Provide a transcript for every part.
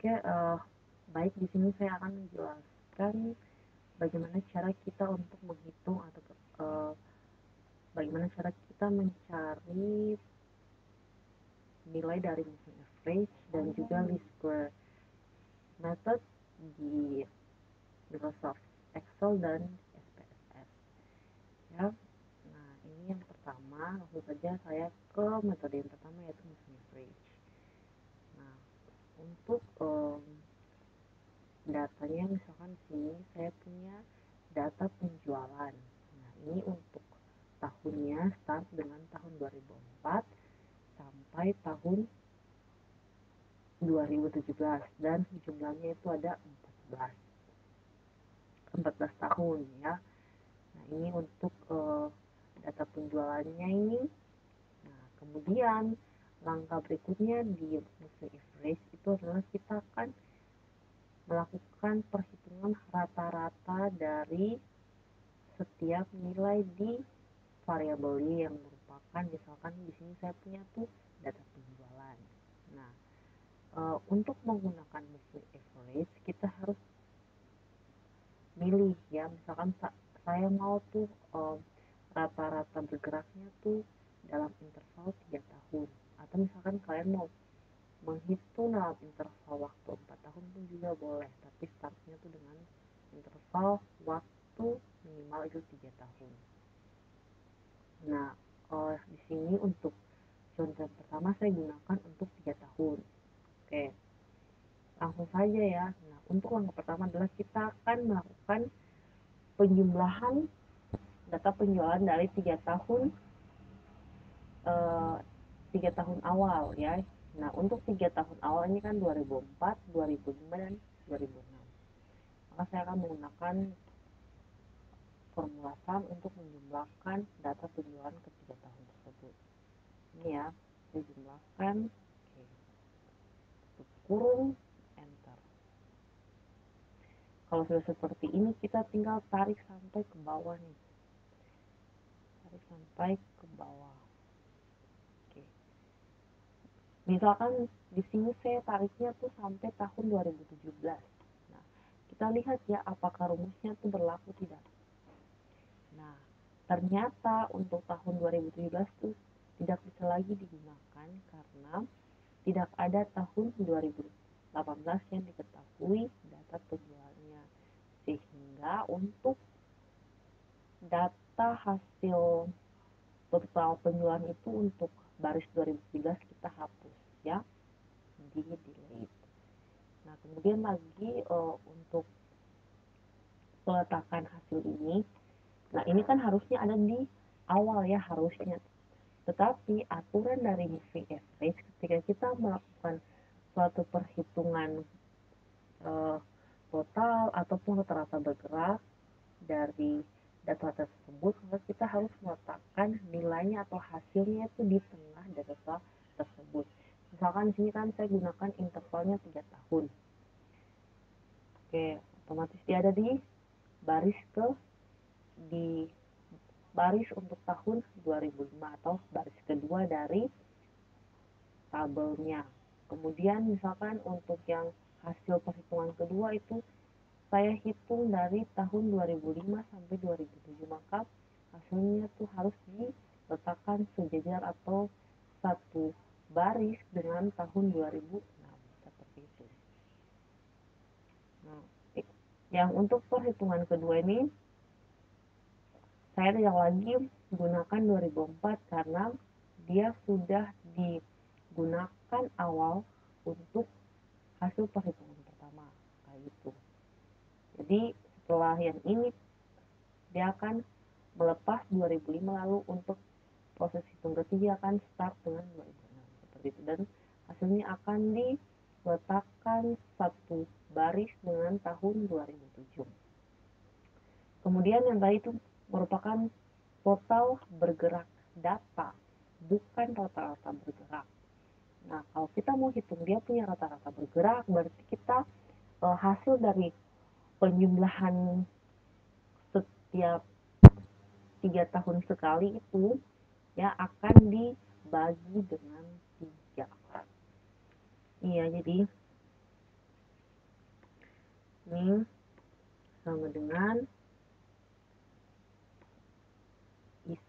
Oke, baik, di sini saya akan menjelaskan bagaimana cara kita untuk menghitung atau bagaimana cara kita mencari nilai dari moving average dan juga least square method di Microsoft Excel dan SPSS ya. Nah, ini yang pertama, langsung saja saya ke metode yang pertama, yaitu moving average. Nah, untuk datanya, misalkan di sini saya punya data penjualan. Nah, ini untuk tahunnya start dengan tahun 2004 sampai tahun 2017 dan jumlahnya itu ada 14 tahun ya. Nah, ini untuk data penjualannya ini. Nah, kemudian langkah berikutnya di moving average itu adalah kita akan melakukan perhitungan rata-rata dari setiap nilai di variabel Y yang merupakan, misalkan di sini saya punya tuh data penjualan. Nah, untuk menggunakan moving average kita harus milih ya, misalkan saya mau tuh rata-rata bergeraknya tuh dalam interval 3 tahun, atau misalkan kalian mau menghitung dalam interval waktu 4 tahun pun juga boleh, tapi startnya tuh dengan interval waktu minimal itu 3 tahun. Nah, di sini untuk contoh pertama saya gunakan untuk 3 tahun. Oke, langsung saja ya. Nah, untuk langkah pertama adalah kita akan melakukan penjumlahan data penjualan dari 3 tahun 3 tahun awal ya. Nah, untuk 3 tahun awal ini kan 2004, 2005 dan 2006. Maka saya akan menggunakan formula sum untuk menjumlahkan data penjualan ke 3 tahun tersebut. Ini ya, dijumlahkan, oke, tutup kurung, enter. Kalau sudah seperti ini, kita tinggal tarik sampai ke bawah nih. Tarik sampai ke bawah. Oke. Misalkan di sini saya tariknya tuh sampai tahun 2017. Nah, kita lihat ya apakah rumusnya tuh berlaku tidak. Nah, ternyata untuk tahun 2017 tuh tidak bisa lagi digunakan karena tidak ada tahun 2018 yang diketahui data penjualannya, sehingga untuk data hasil total penjualan itu untuk baris 2017 kita hapus ya, di delete. Nah, kemudian lagi untuk peletakan hasil ini, nah ini kan harusnya ada di awal ya, harusnya. Tetapi aturan dari moving average ketika kita melakukan suatu perhitungan total ataupun rata-rata bergerak dari data tersebut, maka kita harus meletakkan nilainya atau hasilnya itu di tengah data tersebut. Misalkan di sini kan saya gunakan intervalnya 3 tahun. Oke, otomatis dia ada di baris untuk tahun 2005 atau baris kedua dari tabelnya. Kemudian misalkan untuk yang hasil perhitungan kedua itu saya hitung dari tahun 2005 sampai 2007, maka hasilnya tuh harus diletakkan sejajar atau satu baris dengan tahun 2006 seperti itu. Nah, yang untuk perhitungan kedua ini saya tidak lagi gunakan 2004 karena dia sudah digunakan awal untuk hasil perhitungan pertama kayak gitu. Jadi setelah yang ini dia akan melepas 2005, lalu untuk proses hitung ketiga akan start dengan 2006 seperti itu, dan hasilnya akan diletakkan satu baris dengan tahun 2007. Kemudian yang tadi itu merupakan total bergerak data, bukan rata-rata bergerak. Nah, kalau kita mau hitung dia punya rata-rata bergerak, berarti kita hasil dari penjumlahan setiap 3 tahun sekali itu ya akan dibagi dengan 3. Iya, jadi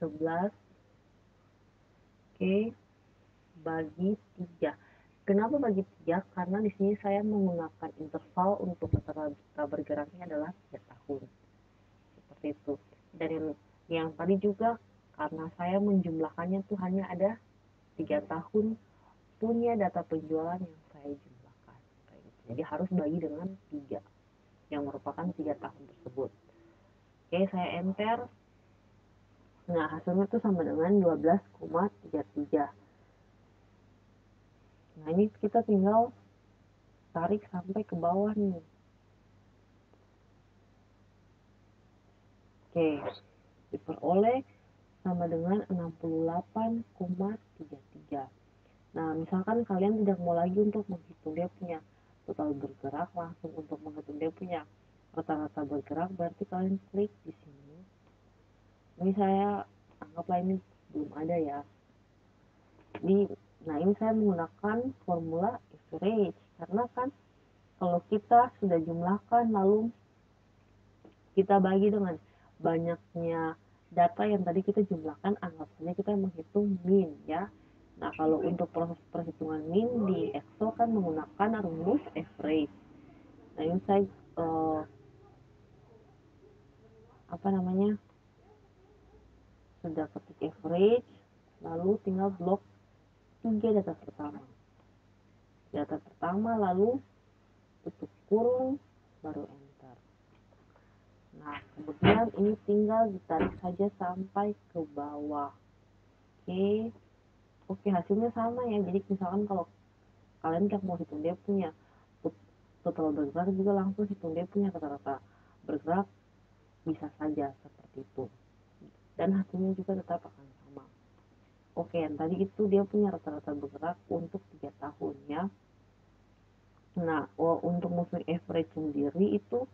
11 Oke, bagi 3. Kenapa bagi 3? Karena di sini saya menggunakan interval untuk rata-rata bergeraknya adalah 3 tahun. Seperti itu. Dan yang tadi juga karena saya menjumlahkannya tuh hanya ada 3 tahun punya data penjualan yang saya jumlahkan. Jadi harus bagi dengan 3 yang merupakan 3 tahun tersebut. Oke, saya enter. Nah, hasilnya tuh sama dengan 12,33. Nah, ini kita tinggal tarik sampai ke bawah nih. Oke, diperoleh sama dengan 68,33. Nah, misalkan kalian tidak mau lagi untuk menghitung dia punya total bergerak, langsung untuk menghitung dia punya rata-rata bergerak, berarti kalian klik di sini. Ini saya anggaplah ini belum ada ya. Nah, ini saya menggunakan formula average karena kan kalau kita sudah jumlahkan lalu kita bagi dengan banyaknya data yang tadi kita jumlahkan, anggap saja kita menghitung min ya. Nah, kalau untuk proses perhitungan min di Excel kan menggunakan rumus average. Nah, ini saya sudah ketik average, lalu tinggal blok 3 data pertama, lalu tutup kurung, baru enter. Nah, kemudian ini tinggal ditarik saja sampai ke bawah. Oke, hasilnya sama ya. Jadi misalkan kalau kalian mau hitung dia punya total bergerak, juga langsung hitung dia punya rata-rata bergerak, bisa saja seperti itu. Dan hasilnya juga tetap akan sama. Oke, yang tadi itu dia punya rata-rata bergerak untuk 3 tahun ya. Nah, untuk moving average sendiri itu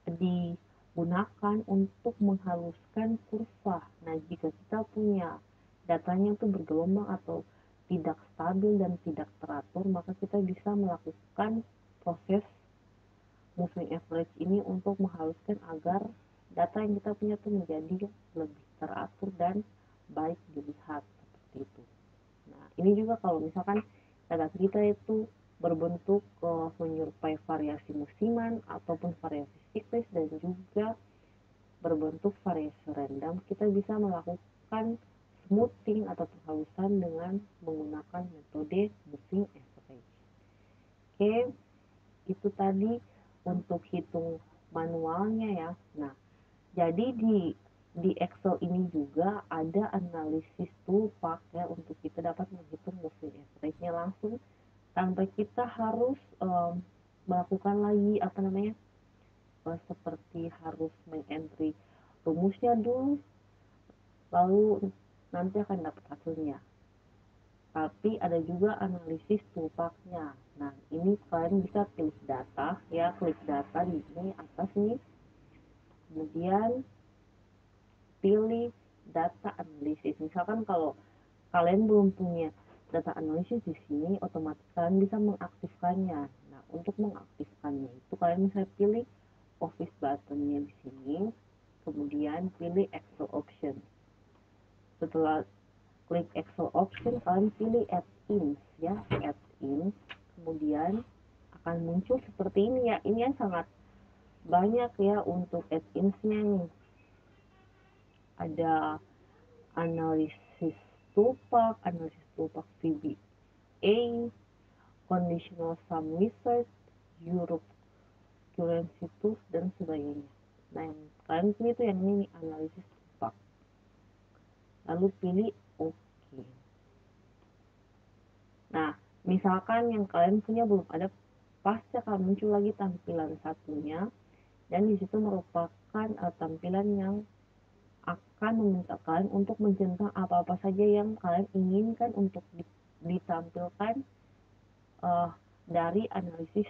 digunakan untuk menghaluskan kurva. Nah, jika kita punya datanya itu bergelombang atau tidak stabil dan tidak teratur, maka kita bisa melakukan proses moving average ini untuk menghaluskan agar data yang kita punya itu menjadi lebih teratur dan baik dilihat seperti itu. Nah, ini juga kalau misalkan data kita itu berbentuk menyerupai variasi musiman ataupun variasi siklis dan juga berbentuk variasi random, kita bisa melakukan smoothing atau penghalusan dengan menggunakan metode moving average. Oke, itu tadi untuk hitung manualnya ya. Nah, jadi di Excel ini juga ada analisis toolpath ya untuk kita dapat menghitung moving average-nya langsung tanpa kita harus melakukan lagi seperti harus mengentry rumusnya dulu lalu nanti akan dapat hasilnya. Tapi ada juga analisis toolpath-nya. Nah, ini kalian bisa pilih data ya, klik data di sini atas nih. Kemudian pilih data analisis. Misalkan kalau kalian belum punya data analisis di sini, otomatis kalian bisa mengaktifkannya. Nah, untuk mengaktifkannya itu kalian bisa pilih office button-nya di sini, kemudian pilih Excel option. Setelah klik Excel option, kalian pilih add-ins ya, add-ins. Kemudian akan muncul seperti ini ya. Ini yang sangat banyak ya untuk add-ins-nya nih. Ada analisis toolpath, analisis toolpath VBA, conditional sum wizard, Europe currency tools dan sebagainya. Nah, yang kalian pilih itu yang ini analisis toolpath. Lalu pilih OK. Nah, misalkan yang kalian punya belum ada, pasti akan muncul lagi tampilan satunya, dan disitu merupakan tampilan yang akan meminta kalian untuk mencentang apa-apa saja yang kalian inginkan untuk ditampilkan dari analisis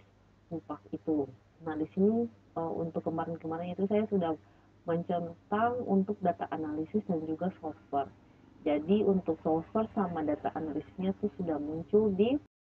toolpath itu. Nah, di sini untuk kemarin-kemarin itu saya sudah mencentang untuk data analisis dan juga software. Jadi untuk software sama data analisisnya itu sudah muncul di